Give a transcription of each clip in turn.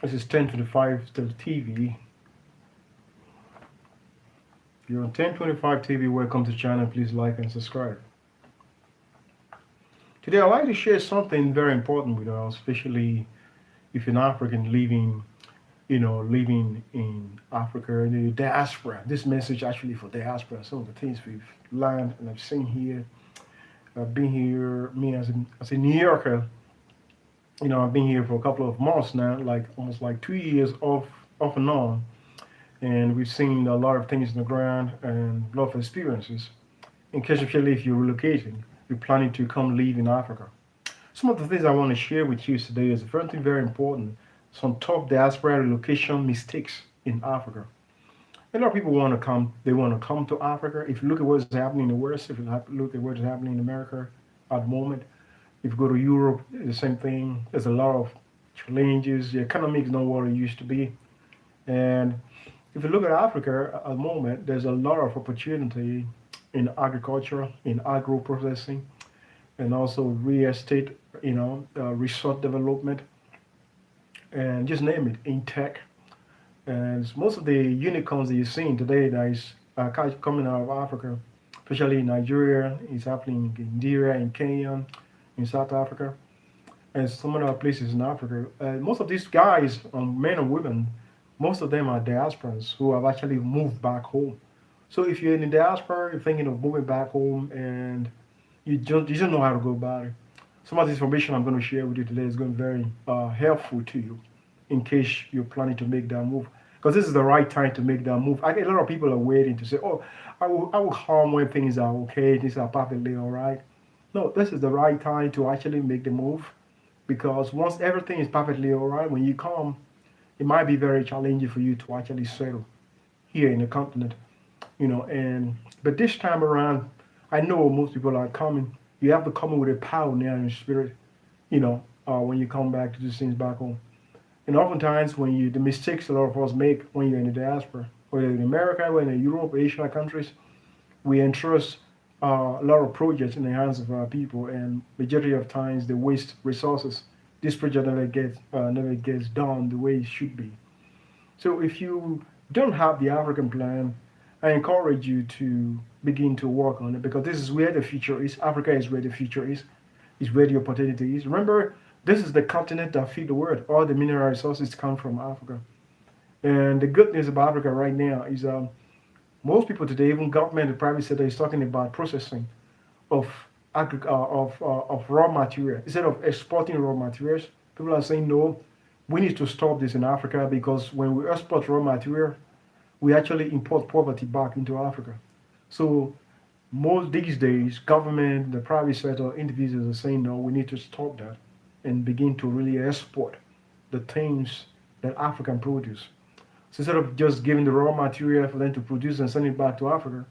This is 1025 to the TV. If you're on 1025 TV, welcome to the channel. Please like and subscribe. Today, I'd like to share something very important with us, especially if you're an African living in Africa, in the diaspora. This message actually for diaspora. Some of the things we've learned and I've seen here. I've been here, me as a New Yorker, I've been here for a couple of months now, like almost like 2 years off and on. And we've seen a lot of things on the ground and a lot of experiences. In case, especially if you're relocating, you're planning to come live in Africa. Some of the things I want to share with you today is something very important. Some top diaspora relocation mistakes in Africa. A lot of people want to come. They want to come to Africa. If you look at what's happening in the West, if you look at what's happening in America at the moment, if you go to Europe, the same thing. There's a lot of challenges. The economy is not what it used to be. And if you look at Africa at the moment, there's a lot of opportunity in agriculture, in agro processing, and also real estate, resort development, and just name it, in tech. And most of the unicorns that you're seeing today that is coming out of Africa, especially in Nigeria, it's happening in India, in Kenya, in South Africa, and some other places in Africa. Most of these guys, men and women, most of them are diasporans who have actually moved back home. So if you're in the diaspora, you're thinking of moving back home, and you don't know how to go about it. Some of the information I'm going to share with you today is going to be very helpful to you in case you're planning to make that move. Because this is the right time to make that move. A lot of people are waiting to say, "Oh, I will come when things are okay, things are perfectly all right." No, this is the right time to actually make the move, because once everything is perfectly all right, when you come, it might be very challenging for you to actually settle here in the continent. And but this time around, I know most people are coming. You have to come in with a power now in your spirit, when you come back to do things back home. And oftentimes, the mistakes a lot of us make when you're in the diaspora, whether in America, whether in Europe, Asia countries, we entrust a lot of projects in the hands of our people, and majority of times they waste resources. This project never gets done the way it should be. So if you don't have the African plan, I encourage you to begin to work on it, because this is where the future is. Africa is where the future is where the opportunity is. Remember, this is the continent that feed the world. All the mineral resources come from Africa. And the good news about Africa right now is most people today, even government and private sector, is talking about processing of of raw material instead of exporting raw materials. People are saying no, we need to stop this in Africa, because when we export raw material, we actually import poverty back into Africa. So most these days, government, the private sector, individuals are saying no, we need to stop that and begin to really export the things that African produce. So instead of just giving the raw material for them to produce and send it back to Africa,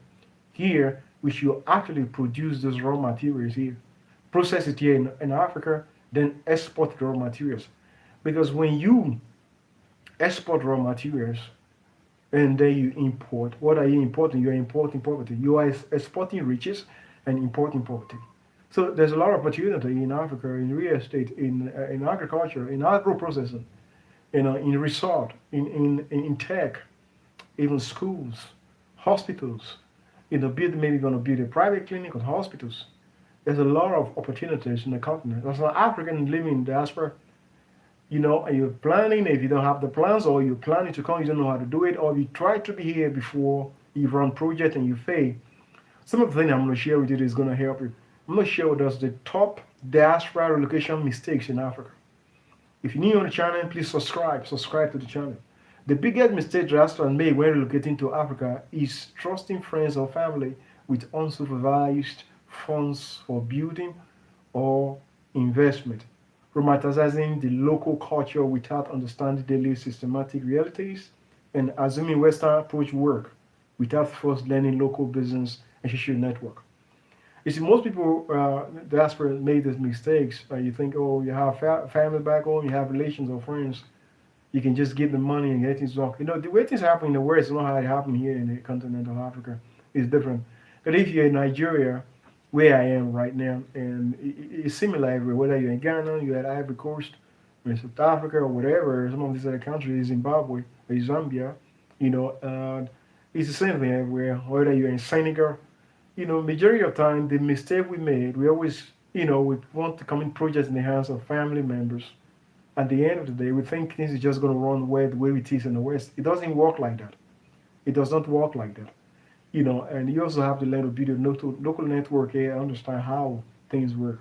here we should actually produce those raw materials here, process it here in Africa, then export the raw materials. Because when you export raw materials and then you import, what are you importing? You're importing poverty. You are exporting riches and importing poverty. So there's a lot of opportunity in Africa, in real estate, in agriculture, in agro processing, in resort, in tech, even schools, hospitals. Maybe going to build a private clinic or hospitals. There's a lot of opportunities in the continent. As an African living in diaspora, and you're planning, if you don't have the plans, or you're planning to come, you don't know how to do it, or you try to be here before you run project and you fail. Some of the things I'm going to share with you is going to help you. I'm going to share with us the top diaspora relocation mistakes in Africa. If you're new on the channel, please subscribe. Subscribe to the channel. The biggest mistake diasporans make when relocating to Africa is trusting friends or family with unsupervised funds for building or investment, romanticizing the local culture without understanding daily systematic realities, and assuming Western approach work without first learning local business and social network. You see, most people, diaspora, made these mistakes. You think, oh, you have family back home, you have relations or friends, you can just give them money and get things done. The way things happen in the West is not how it happen here in the continental Africa. It's different. But if you're in Nigeria, where I am right now, and it's similar everywhere, whether you're in Ghana, you're at Ivory Coast, in South Africa or whatever, some of these other countries, Zimbabwe or Zambia, it's the same thing everywhere. Whether you're in Senegal, majority of time the mistake we made, we always, we want to commit projects in the hands of family members. At the end of the day, we think things is just going to run the way it is in the West. It doesn't work like that. It does not work like that. And you also have to learn to build a local network here and understand how things work.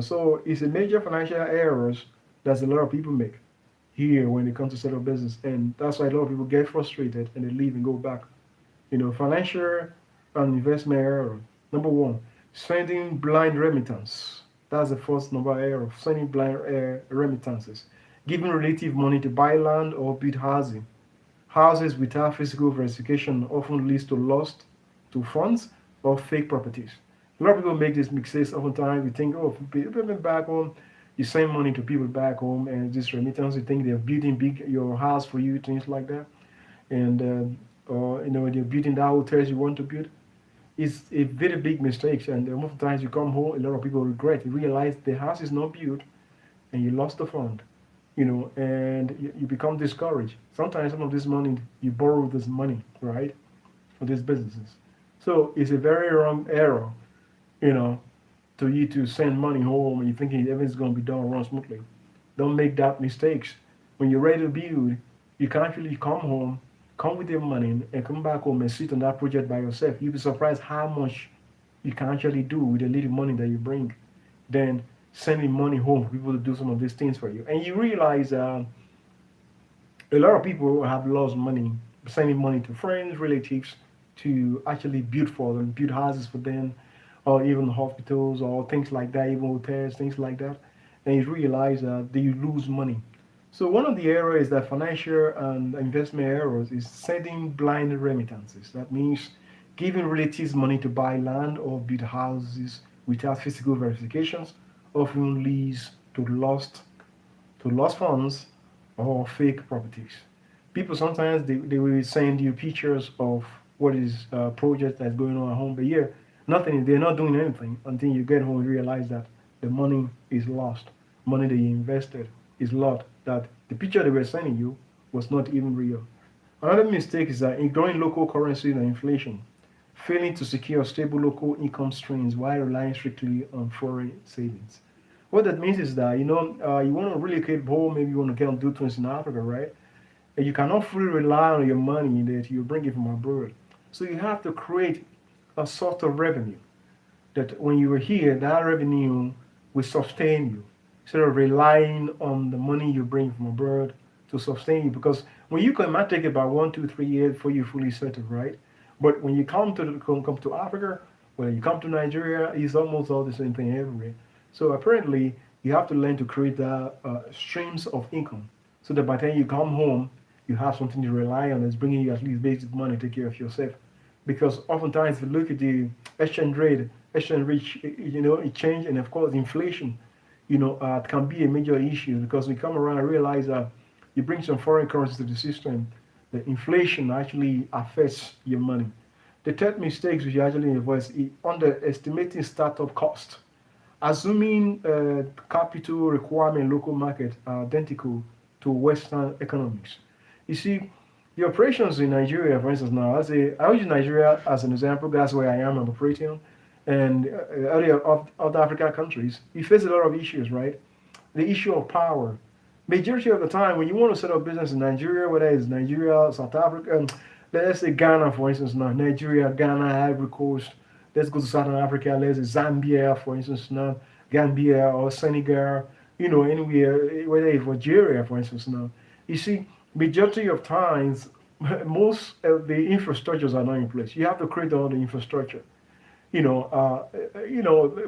So it's a major financial errors that a lot of people make here when it comes to set up business, and that's why a lot of people get frustrated and they leave and go back. Financial and investment error. Number one, sending blind remittance. That's the first number error, sending blind remittances. Giving relative money to buy land or build housing. Houses without physical verification often leads to loss to funds or fake properties. A lot of people make these mistakes oftentimes. You think, oh, people back home, you send money to people back home, and this remittance, you think they're building big your house for you, things like that, and or they're building the hotels you want to build. It's a very big mistake, and most times you come home, a lot of people regret. You realize the house is not built, and you lost the fund, and you become discouraged. Sometimes some of this money you borrow this money, right, for these businesses. So it's a very wrong error, you know, to you to send money home and you're thinking everything's going to be done run smoothly. Don't make that mistakes. When you're ready to build, you can actually come home, come with your money, and come back home and sit on that project by yourself. You'll be surprised how much you can actually do with the little money that you bring. Then sending money home for people to do some of these things for you. And you realize a lot of people have lost money sending money to friends, relatives to actually build for them, build houses for them, or even hospitals or things like that, even hotels, things like that. And you realize that you lose money. So one of the errors that financial and investment errors is sending blind remittances. That means giving relatives money to buy land or build houses without physical verifications often leads to lost funds or fake properties. People sometimes they will send you pictures of what is project that's going on at home, but yeah, nothing. They're not doing anything until you get home and realize that the money is lost. Money that you invested is lost. That the picture they were sending you was not even real. Another mistake is that ignoring local currency and inflation, failing to secure stable local income streams while relying strictly on foreign savings. What that means is that you want to relocate home, maybe you want to get do things in Africa, right? And you cannot fully rely on your money that you bring it from abroad. So you have to create a sort of revenue that when you are here, that revenue will sustain you instead of relying on the money you bring from abroad to sustain you. Because when you come, it might take about 1, 2, 3 years before you fully settle, right? But when you come to Africa, when you come to Nigeria, it's almost all the same thing everywhere. So apparently, you have to learn to create streams of income so that by the time you come home, you have something to rely on that's bringing you at least basic money to take care of yourself. Because oftentimes, if you look at the exchange rate, it change, and of course, inflation, can be a major issue because we come around and realize that you bring some foreign currency to the system, the inflation actually affects your money. The third mistake which you actually avoid is underestimating startup cost. Assuming capital requirement in local market are identical to Western economies. You see, the operations in Nigeria, for instance, now, I use Nigeria as an example. That's where I am operating. And other African countries, we face a lot of issues, right? The issue of power. Majority of the time, when you want to set up business in Nigeria, whether it's Nigeria, South Africa, let's say Ghana, for instance, now, Nigeria, Ghana, Ivory Coast, let's go to Southern Africa, let's say Zambia, for instance, now, Gambia or Senegal, anywhere, whether it's Nigeria, for instance, now. You see, majority of times, most of the infrastructures are not in place. You have to create all the infrastructure.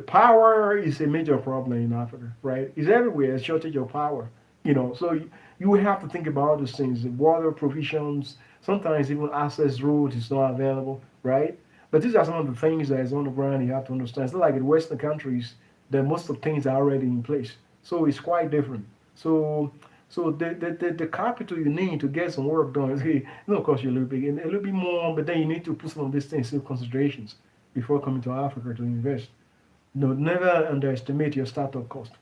Power is a major problem in Africa, right? It's everywhere, a shortage of power. So you will have to think about all those things, the water provisions, sometimes even access roads is not available, right? But these are some of the things that is on the ground you have to understand. It's not like in Western countries that most of things are already in place. So it's quite different. So the capital you need to get some work done is of course you're a little bit more, but then you need to put some of these things in considerations before coming to Africa to invest. No, never underestimate your startup cost.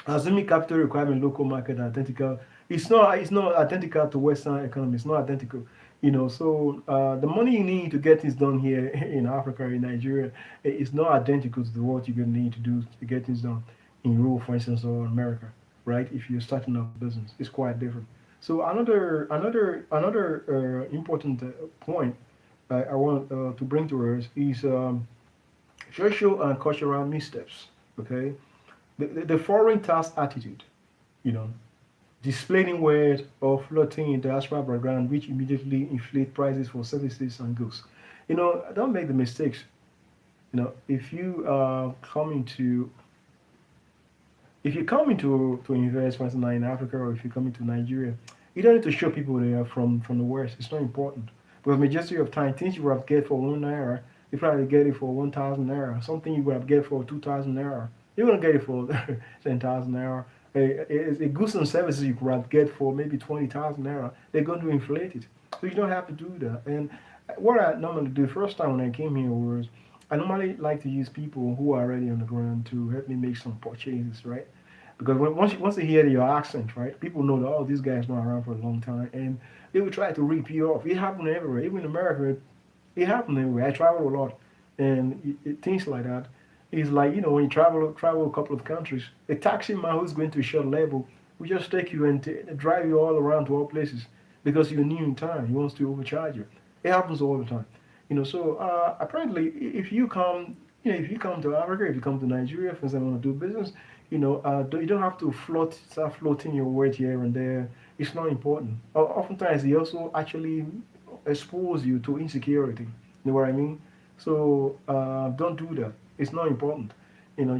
Assuming capital requirement, local market identical. It's not identical to Western economy. It's not identical. So the money you need to get things done here in Africa, in Nigeria, is not identical to what you're going to need to do to get things done in Europe, for instance, or America, right? If you're starting up a business, it's quite different. So another important point I want to bring to us is social and cultural missteps. Okay, the foreign tax attitude, you know, displaying wealth or floating in diaspora background, which immediately inflate prices for services and goods. Don't make the mistakes. If you come into if you come into to invest, for instance, in Africa, or if you come into Nigeria, you don't need to show people they are from the West. It's not important. Because majority of time, things you would have get for 1 naira, you probably get it for 1,000 naira. Something you would have get for 2,000 naira, you're gonna get it for 10,000 naira. A goods and services you could have get for maybe 20,000 naira, they're going to inflate it. So you don't have to do that. And what I normally do, first time when I came here was, I normally like to use people who are already on the ground to help me make some purchases, right? Because once they hear your accent, right, people know that, oh, this guy's not around for a long time, and they will try to rip you off. It happened everywhere, even in America. It happened everywhere. I travel a lot, and things like that. It's like, when you travel a couple of countries, a taxi man who's going to a short level will just take you and drive you all around to all places because you're new in town. He wants to overcharge you. It happens all the time. So apparently, if you come to Africa, if you come to Nigeria, for instance, want to do business, you don't have to start floating your weight here and there. It's not important. Oftentimes, they also actually expose you to insecurity. You know what I mean? So don't do that. It's not important.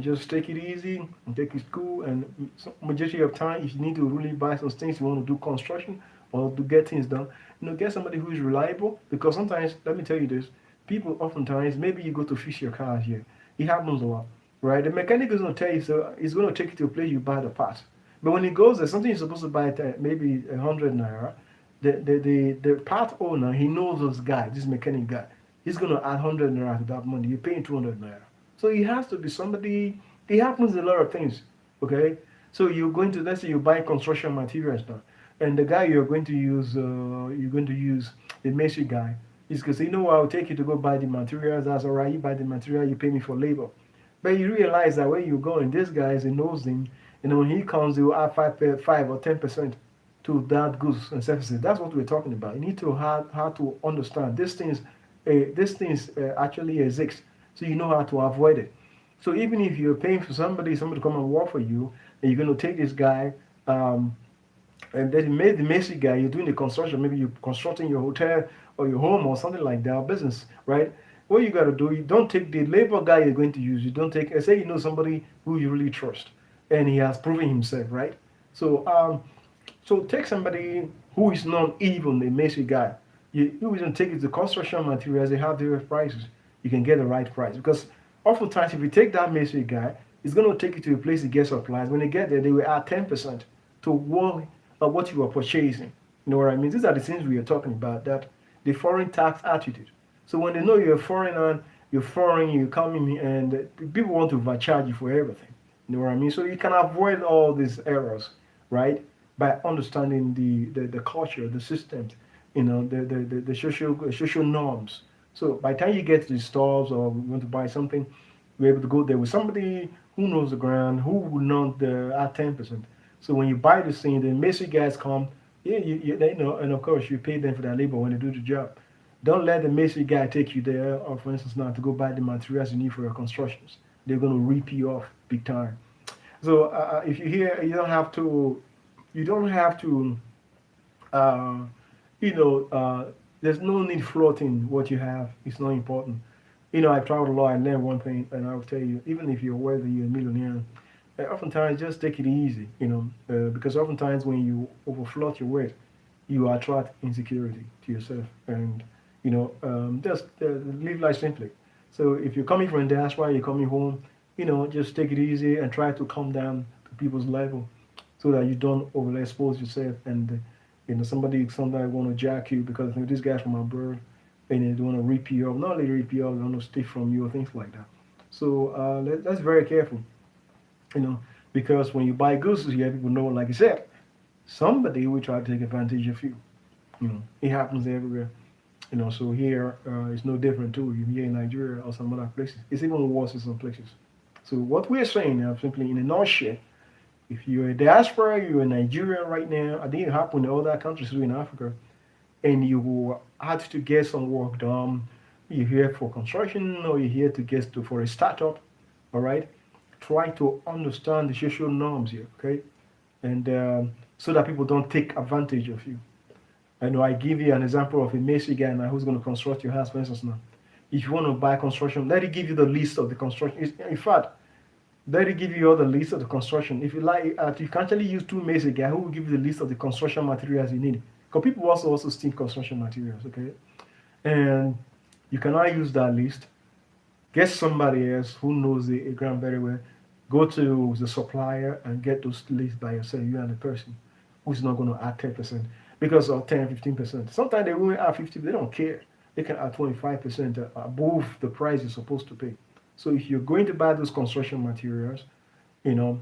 Just take it easy and take it cool. And majority of time, if you need to really buy some things, you want to do construction or to get things done, get somebody who is reliable. Because sometimes, let me tell you this, people oftentimes, maybe you go to fix your car here. It happens a lot, right? The mechanic is going to tell you, so it's going to take you to a place you buy the parts. But when he goes there, something you're supposed to buy at maybe 100 naira, the part owner, he knows this guy, this mechanic guy. He's going to add 100 naira to that money. You're paying 200 naira. So he has to be somebody. It happens a lot of things. Okay, so you're going to, let's say you're buying construction materials now, and the guy you're going to use the Messi guy. Is because I'll take you to go buy the materials. That's all right. You buy the material, you pay me for labor. But you realize that when you're going, this guy is a nosing. When he comes, he will add 5 or 10% to that goods and services. That's what we're talking about. You need to have how to understand this things actually exist, so you know how to avoid it. So even if you're paying for somebody to come and work for you, and you're going to take this guy, and then you made the Messi guy, you're doing the construction, maybe you're constructing your hotel or your home or something like that, business, right? What you got to do, you don't take the labor guy you're going to use. You don't take, say, somebody who you really trust, and he has proven himself, right? So take somebody who is not even a Messi guy. You even take it to construction materials, they have different prices. You can get the right price. Because oftentimes, if you take that Messi guy, it's going to take you to a place to get supplies. When they get there, they will add 10% to what you are purchasing. You know what I mean? These are the things we are talking about, that the foreign tax attitude. So when they know you're foreign, you're coming, and people want to overcharge you for everything. You know what I mean? So you can avoid all these errors, right? By understanding the culture, the systems, the social norms. So by the time you get to the stores or you want to buy something, you're able to go there with somebody who knows the ground, who will not add 10%. So when you buy this thing, the Messi guys come, yeah, they know, and of course you pay them for their labor when they do the job. Don't let the Messi guy take you there, or for instance, now to go buy the materials you need for your constructions. They're going to rip you off big time. So if you hear, you don't have to, uh, there's no need floating what you have. It's not important. I've traveled a lot. I learned one thing, and I'll tell you, even if you're wealthy, you're a millionaire, oftentimes just take it easy, because oftentimes when you overfloat your weight, you attract insecurity to yourself, and just live life simply. So if you're coming from diaspora, you're coming home, just take it easy and try to come down to people's level, so that you don't overexpose yourself, and somebody want to jack you because this guy's from abroad, and they want to rip you off. Not only rip you off, they want to steal from you or things like that. So that's very careful, you know, Because when you buy goods here, people know, like I said, somebody will try to take advantage of you. It happens everywhere. So here it's no different too. You here in Nigeria or some other places. It's even worse in some places. So what we're saying now, simply in a nutshell, if you're a diaspora, you're in Nigeria right now, I think it happened in other countries too in Africa, and you had to get some work done. You're here for construction or you're here to get to for a startup, all right? Try to understand the social norms here, okay? And so that people don't take advantage of you. I know I give you an example of a Macy guy now who's going to construct your house, for instance. Now, if you want to buy construction, let it give you the list of the construction. In fact, let it give you all the list of the construction. If you like, you can actually use two Macy guy who will give you the list of the construction materials you need. Because people also steal construction materials, okay? And you cannot use that list. Get somebody else who knows the ground very well. Go to the supplier and get those lists by yourself, you and the person who's not going to add 10% because of 10, 15%. Sometimes they won't add 50, they don't care. They can add 25% above the price you're supposed to pay. So if you're going to buy those construction materials, you know,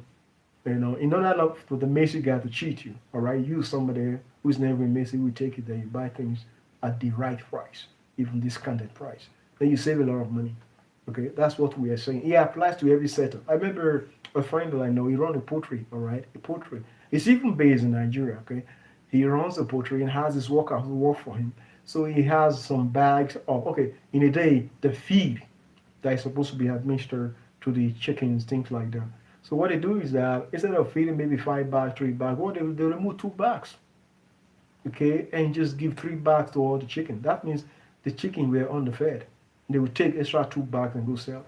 in order not for the Macy guy to cheat you, all right, use somebody who's never been Macy who take it, then you buy things at the right price, even discounted price. Then you save a lot of money. Okay, that's what we are saying. It applies to every sector. I remember a friend that I know, he runs a poultry, all right, a poultry. It's even based in Nigeria, okay? He runs a poultry and has his workers who work for him. So he has some bags of, okay, in a day, the feed that is supposed to be administered to the chickens, things like that. So what they do is that instead of feeding maybe 5 bags, 3 bags, what they remove 2 bags, okay, and just give 3 bags to all the chicken. That means the chicken were underfed. They will take extra 2 bags and go sell it.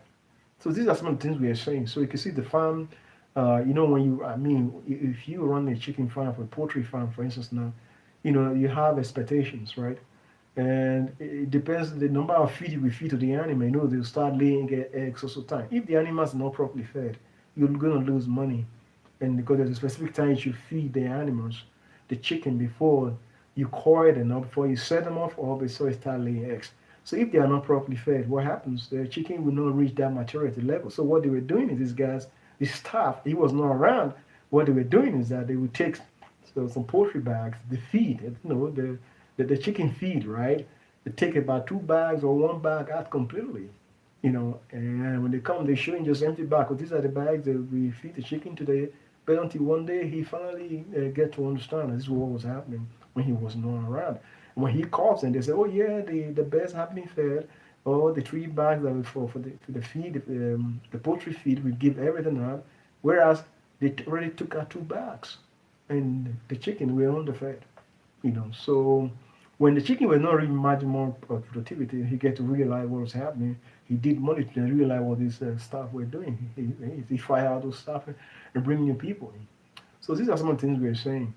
So these are some of the things we are saying. So you can see the farm. If you run a chicken farm or a poultry farm, for instance, now, you have expectations, right? And it depends on the number of feed you will feed to the animal. They'll start laying eggs also time. If the animals are not properly fed, you're going to lose money. And because there's a specific time you should feed the animals, the chicken, before you coil them up, before you set them off, or before you start laying eggs. So if they are not properly fed, what happens? The chicken will not reach that maturity level. So what they were doing is these guys, the staff, he was not around. What they were doing is that they would take some poultry bags, the feed, the chicken feed, right? They take about 2 bags or 1 bag out completely, and when they come, they showing just empty bag. Because these are the bags that we feed the chicken today. But until one day he finally get to understand this is what was happening when he was not around. When he calls and they say, oh yeah, the bears have been fed, or the 3 bags that for the feed, the poultry feed, we give everything out, whereas they already took out 2 bags, and the chicken were underfed, So when the chicken was not really much more productivity, he get to realize what was happening. He did monitor and realize what these staff were doing. He fired out those staff and bring new people in. So these are some of the things we're saying,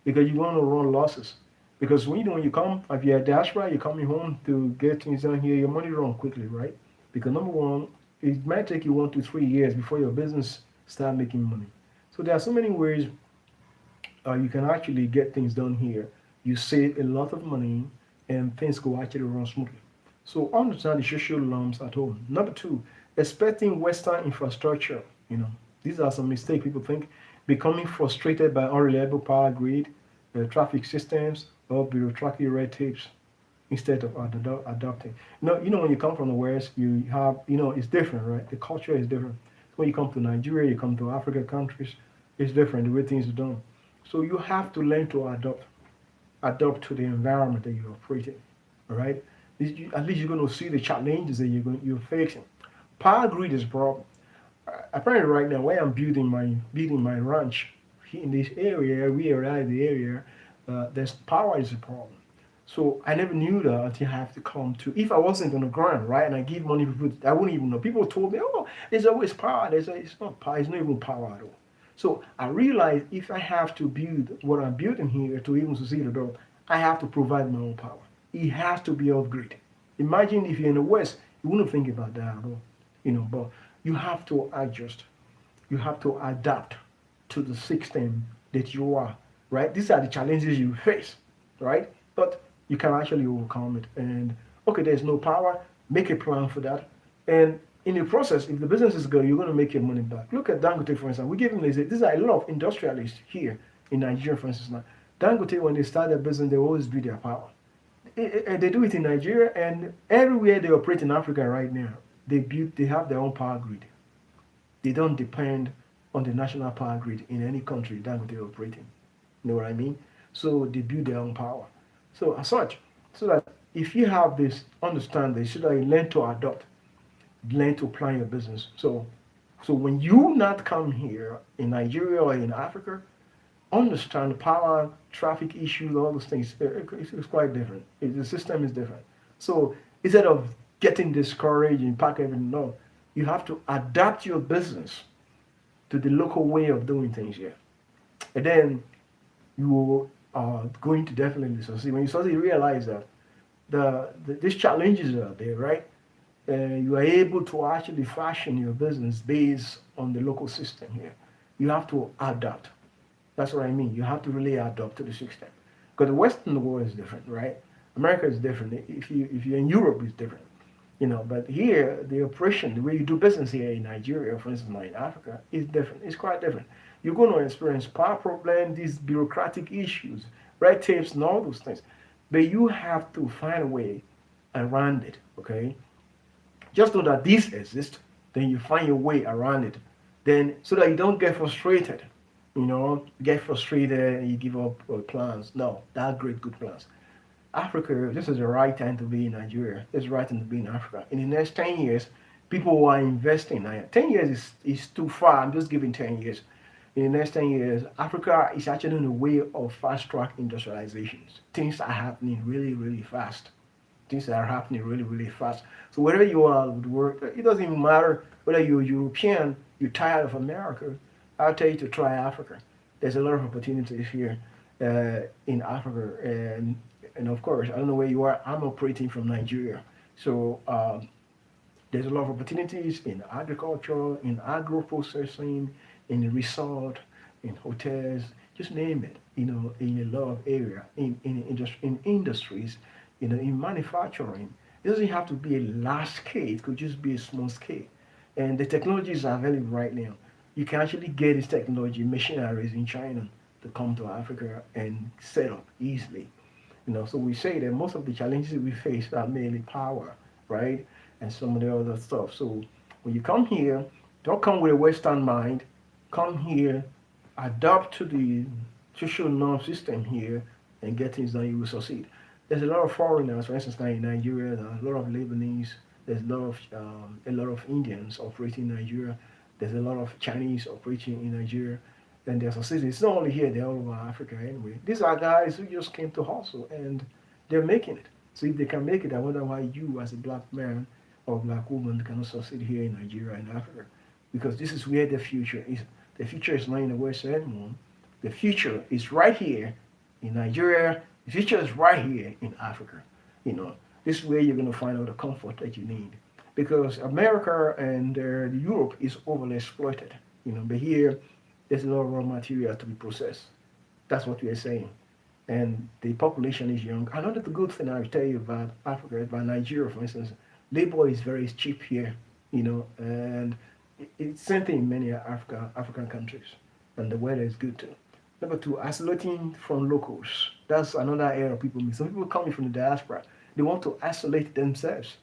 because you want to run losses. Because when you come, if you're a diaspora, you're coming home to get things done here, your money run quickly, right? Because number one, it might take you 1 to 3 years before your business start making money. So there are so many ways you can actually get things done here. You save a lot of money and things go actually run smoothly. So understand the social norms at home. Number two, expecting Western infrastructure. These are some mistakes people think. Becoming frustrated by unreliable power grid, traffic systems, or bureaucratic red tapes instead of adopting. When you come from the West, you have, it's different, right? The culture is different. When you come to Nigeria, you come to African countries, it's different, the way things are done. So you have to learn to adapt to the environment that you're operating, all right? At least you're going to see the challenges that you're facing. Power grid is a problem. Apparently right now, where I'm building my ranch, in this area, we arrived the area, there's power is a problem. So I never knew that until I have to come to. If I wasn't on the ground, right, and I give money to people, I wouldn't even know. People told me, "Oh, there's always power." It's not power. It's not even power at all. So I realized if I have to build what I'm building here to even succeed at all, I have to provide my own power. It has to be off grid. Imagine if you're in the West, you wouldn't think about that at all. But you have to adjust. You have to adapt to the system that you are, right? These are the challenges you face, right? But you can actually overcome it. And okay, there's no power, make a plan for that. And in the process, if the business is good, you're going to make your money back. Look at Dangote, for instance. We give him, these are a lot of industrialists here in Nigeria, for instance. Now, Dangote, when they start their business, they always build their power. They do it in Nigeria, and everywhere they operate in Africa right now, they have their own power grid. They don't depend on the national power grid in any country Dangote operating. You know what I mean? So they build their own power. So as such, so that if you have this, understand this, so that you learn to adopt, learn to plan your business. So when you not come here in Nigeria or in Africa, understand power, traffic issues, all those things. It's quite different. The system is different. So instead of getting discouraged and pack everything, no, you have to adapt your business to the local way of doing things here, and then you are going to definitely succeed. When you suddenly realize that these challenges are there, right? You are able to actually fashion your business based on the local system here. You have to adapt. That's what I mean. You have to really adapt to the system. Because the Western world is different, right? America is different. If you're in Europe, it's different. But here the operation, the way you do business here in Nigeria, for instance, or in Africa, is different. It's quite different. You're going to experience power problems, these bureaucratic issues, red tapes, and all those things. But you have to find a way around it, okay? Just know that this exists, then you find your way around it. Then so that you don't get frustrated. You get frustrated and you give up plans. No, that's great, good plans. Africa, this is the right time to be in Nigeria. This is the right time to be in Africa. In the next 10 years, people who are investing, 10 years is too far. I'm just giving 10 years. In the next 10 years, Africa is actually in a way of fast track industrializations. Things are happening really, really fast. Things that are happening really, really fast. So wherever you are with work, it doesn't even matter whether you're European, you're tired of America. I'll tell you to try Africa. There's a lot of opportunities here in Africa, and of course, I don't know where you are. I'm operating from Nigeria, so there's a lot of opportunities in agriculture, in agro processing, in the resort, in hotels, just name it. In a lot of area, in industries, in manufacturing. It doesn't have to be a large scale. It could just be a small scale. And the technologies are available right now. You can actually get this technology, machineries in China to come to Africa and set up easily. So we say that most of the challenges we face are mainly power, right? And some of the other stuff. So when you come here, don't come with a Western mind. Come here, adapt to the social norm system here, and get things done. You will succeed. There's a lot of foreigners, for instance, now in Nigeria. There's a lot of Lebanese. There's a lot of Indians operating in Nigeria. There's a lot of Chinese operating in Nigeria. And they're succeeding. It's not only here; they're all over Africa anyway. These are guys who just came to hustle, and they're making it. So if they can make it, I wonder why you, as a black man or black woman, cannot succeed here in Nigeria and Africa, because this is where the future is. The future is not in the West anymore. The future is right here in Nigeria. The future is right here in Africa. This is where you're going to find all the comfort that you need, because America and Europe is overly exploited. But here there's a lot of raw material to be processed. That's what we are saying. And the population is young. Another good thing I'll tell you about Africa, about Nigeria, for instance, labor is very cheap here, and it's same thing in many African countries. And the weather is good too. Number two, isolating from locals. That's another area people miss. Some people coming from the diaspora, they want to isolate themselves.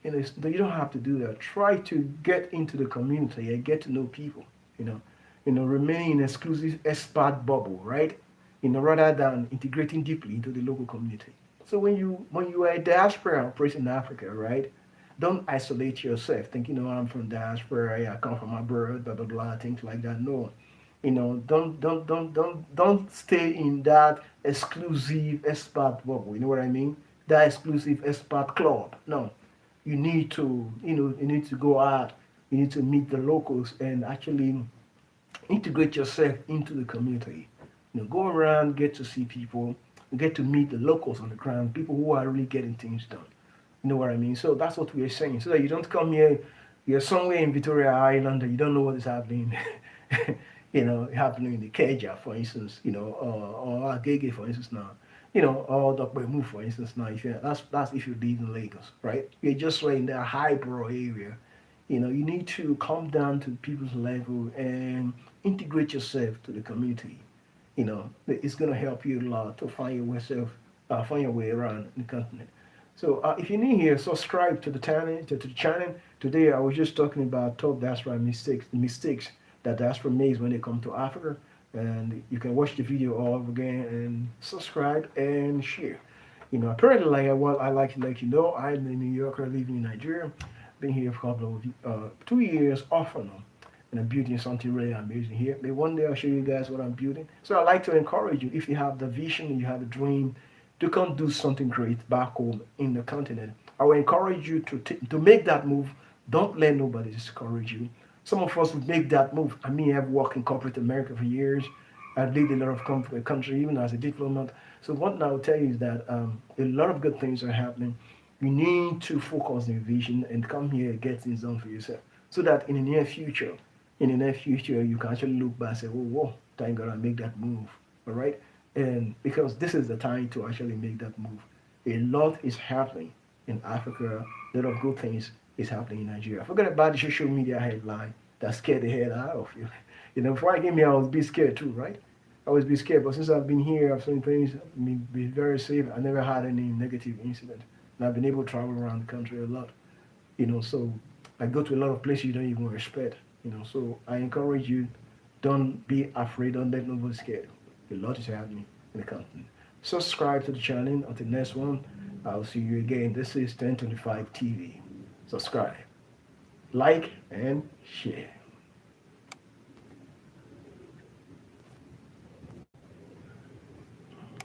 You don't have to do that. Try to get into the community and get to know people. Remain in exclusive expat bubble, right? Rather than integrating deeply into the local community. So when you are a diaspora operating in Africa, right? Don't isolate yourself. Think, I'm from diaspora, I come from abroad, blah blah blah, things like that. No. Don't stay in that exclusive expat bubble. You know what I mean? That exclusive expat club. No. You need to go out. You need to meet the locals and actually integrate yourself into the community. Go around, get to see people, get to meet the locals on the ground, people who are really getting things done. You know what I mean? So that's what we are saying. So that you don't come here, you're somewhere in Victoria Island and you don't know what is happening. Happening in the Keja, for instance, or Agege, for instance, now. Or Dokbemu, for instance, now. That's if you live in Lagos, right? You're just right in that Highborough area, You need to come down to people's level and integrate yourself to the community. It's going to help you a lot to find your way around the continent. So if you're new here, subscribe to the channel. Today I was just talking about top diaspora mistakes that diaspora makes when they come to Africa, and you can watch the video all over again and subscribe and share. Apparently, I like to let you know, I'm a New Yorker living in Nigeria. Been here for a couple of 2 years off and on, and I'm building something really amazing here. But one day I'll show you guys what I'm building. So I'd like to encourage you, if you have the vision and you have a dream to come do something great back home in the continent, I will encourage you to make that move. Don't let nobody discourage you. Some of us would make that move. I've worked in corporate America for years. I've lived in a lot of countries, even as a diplomat. So what I will tell you is that a lot of good things are happening. You need to focus on your vision and come here and get things done for yourself, so that in the near future, you can actually look back and say, "Oh, whoa, thank God I make that move." All right, and because this is the time to actually make that move. A lot is happening in Africa. A lot of good things is happening in Nigeria. Forget about the social media headline that scared the hell out of you. Before I came here, I was be scared too, right? I always be scared, but since I've been here, I've seen things, be very safe. I never had any negative incident, and I've been able to travel around the country a lot. So I go to a lot of places you don't even expect. So I encourage you, don't be afraid, don't let nobody scare you. A lot is happening in the continent. Subscribe to the channel. Until next one, I'll see you again. This is 1025 TV. Subscribe, like, and share.